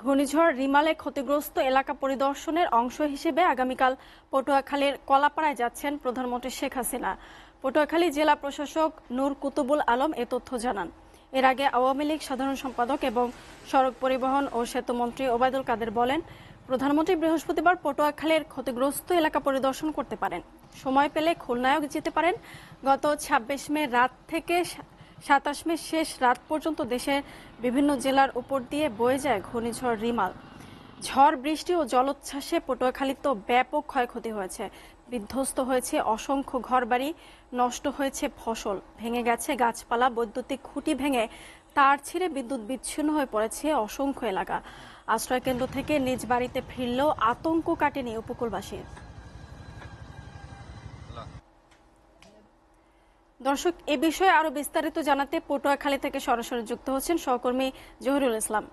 ঘূর্ণিঝড় রিমালে ক্ষতিগ্রস্ত এলাকা পরিদর্শনের অংশ হিসেবে আগামীকাল পটুয়াখালীর কলাপাড়ায় যাচ্ছেন প্রধানমন্ত্রী শেখ হাসিনা। পটুয়াখালী জেলা প্রশাসক নূর কুতুবুল আলম এ তথ্য জানান। এর আগে আওয়ামী লীগ সাধারণ সম্পাদক এবং সড়ক পরিবহন ও সেতুমন্ত্রী ওবায়দুল কাদের বলেন, প্রধানমন্ত্রী বৃহস্পতিবার পটুয়াখালীর ক্ষতিগ্রস্ত এলাকা পরিদর্শন করতে পারেন। সময় পেলে খুলনায়ও যেতে পারেন। গত ২৬ মে রাত থেকে ২৭ মে শেষ রাত পর্যন্ত দেশের বিভিন্ন জেলার উপর দিয়ে বয়ে যায় ঘূর্ণিঝড় রিমাল। ঝড় বৃষ্টি ও জলোচ্ছ্বাসে পটুয়াখালীতে ব্যাপক ক্ষয়ক্ষতি হয়েছে। বিধ্বস্ত হয়েছে অসংখ্য ঘরবাড়ি, নষ্ট হয়েছে ফসল, ভেঙে গেছে গাছপালা, বৈদ্যুতিক খুঁটি ভেঙে তার ছিঁড়ে বিদ্যুৎ বিচ্ছিন্ন হয়ে পড়েছে অসংখ্য এলাকা। আশ্রয়কেন্দ্র থেকে নিজ বাড়িতে ফিরলেও আতঙ্ক কাটেনি উপকূলবাসীর। দর্শক, এ বিষয়ে আরো বিস্তারিত জানাতে পটুয়াখালী থেকে সরাসরি যুক্ত হচ্ছেন সহকর্মী জহিরুল ইসলাম।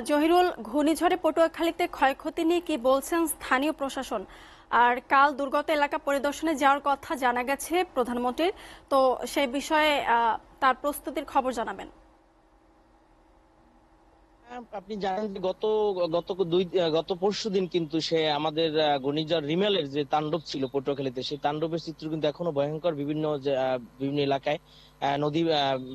জহিরুল, ঘূর্ণিঝড়ে পটুয়াখালীতে ক্ষয়ক্ষতি নিয়ে কি বলছেন স্থানীয় প্রশাসন? আর কাল দুর্গত এলাকা পরিদর্শনে যাওয়ার কথা জানা গেছে প্রধানমন্ত্রীর, তো সেই বিষয়ে তার প্রস্তুতির খবর জানাবেন। আপনি জানেন যে গত পরশুদিন কিন্তু সে আমাদের ঘূর্ণিঝড় রিমেলের যে তাণ্ডব ছিল পটুয়াখালীতে, সেই তাণ্ডবের চিত্র কিন্তু এখনো ভয়ঙ্কর। বিভিন্ন এলাকায় নদী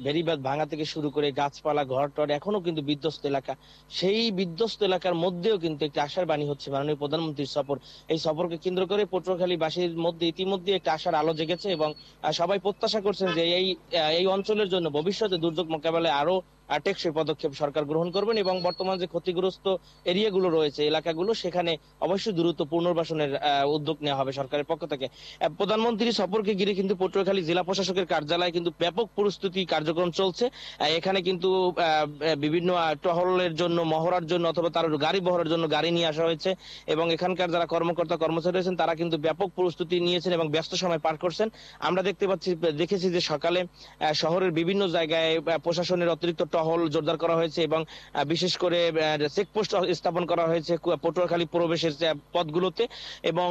বেড়িবাঁধ ভাঙা থেকে শুরু করে গাছপালা, ঘর টর এখনো কিন্তু বিধ্বস্ত এলাকা। সেই বিধ্বস্ত এলাকার মধ্যেও কিন্তু একটি আশার বাণী হচ্ছে মাননীয় প্রধানমন্ত্রীর সফর। এই সফরকে কেন্দ্র করে পটুয়াখালীবাসীর মধ্যে ইতিমধ্যে একটা আশার আলো জেগেছে এবং সবাই প্রত্যাশা করছেন যে এই অঞ্চলের জন্য ভবিষ্যতে দুর্যোগ মোকাবেলায় আরো টেকসই পদক্ষেপ সরকার গ্রহণ করবেন এবং বর্তমান যে ক্ষতিগ্রস্ত এরিয়াগুলো রয়েছে, এলাকাগুলো, সেখানে অবশ্যই দ্রুত পুনর্বাসনের উদ্যোগ নেওয়া হবে সরকারের পক্ষ থেকে। প্রধানমন্ত্রী সফরকে ঘিরে কিন্তু পটুয়াখালী জেলা প্রশাসকের কার্যালয়ে কিন্তু ব্যাপক প্রস্তুতি কার্যক্রম চলছে। এখানে কিন্তু বিভিন্ন টহলের জন্য, মহড়ার জন্য অথবা তার গাড়ি বহরের জন্য গাড়ি নিয়ে আসা হয়েছে এবং এখানকার যারা কর্মকর্তা কর্মচারী রয়েছেন তারা কিন্তু ব্যাপক প্রস্তুতি নিয়েছেন এবং ব্যস্ত সময় পার করছেন। আমরা দেখেছি যে সকালে শহরের বিভিন্ন জায়গায় প্রশাসনের অতিরিক্ত টহল জোরদার করা হয়েছে এবং বিশেষ করে চেকপোস্ট স্থাপন করা হয়েছে পটুয়াখালী প্রবেশের পথগুলোতে। এবং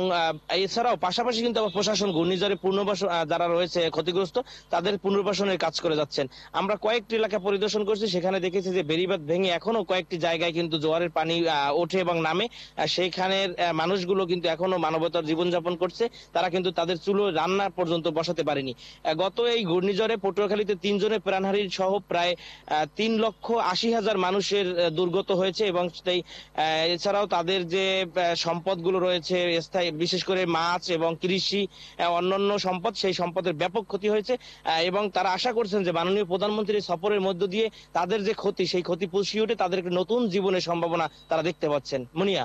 এছাড়াও পাশাপাশি কিন্তু প্রশাসন ঘূর্ণিঝড়ে পুনর্বাসন যারা রয়েছে ক্ষতিগ্রস্ত তাদের পুনর্বাসনের কাজ করে যাচ্ছেন। আমরা কয়েকটি এলাকা পরিদর্শন করছি, সেখানে দেখেছি যে বেড়িবাঁধ ভেঙে এখনো কয়েকটি জায়গায় কিন্তু জোয়ারের পানি ওঠে এবং নামে। সেইখানের মানুষগুলো কিন্তু এখনো মানবতার জীবনযাপন করছে, তারা কিন্তু তাদের চুলো রান্না পর্যন্ত বসাতে পারেনি। গত এই ঘূর্ণিঝড়ে পটুয়াখালীতে ৩ জনের প্রাণহানি সহ প্রায় ৩,৮০,০০০ মানুষের দুর্গত হয়েছে এবং এছাড়াও তাদের যে সম্পদগুলো রয়েছে স্থায়ী, বিশেষ করে মাছ এবং কৃষি অন্যান্য সম্পদ, সেই সম্পদের ব্যাপক ক্ষতি হয়েছে এবং তারা আশা করছেন যে মাননীয় প্রধানমন্ত্রীর সফরের মধ্য দিয়ে তাদের যে ক্ষতি, সেই ক্ষতি পুষিয়ে উঠে তাদের নতুন জীবনের সম্ভাবনা তারা দেখতে পাচ্ছেন। মুনিয়া।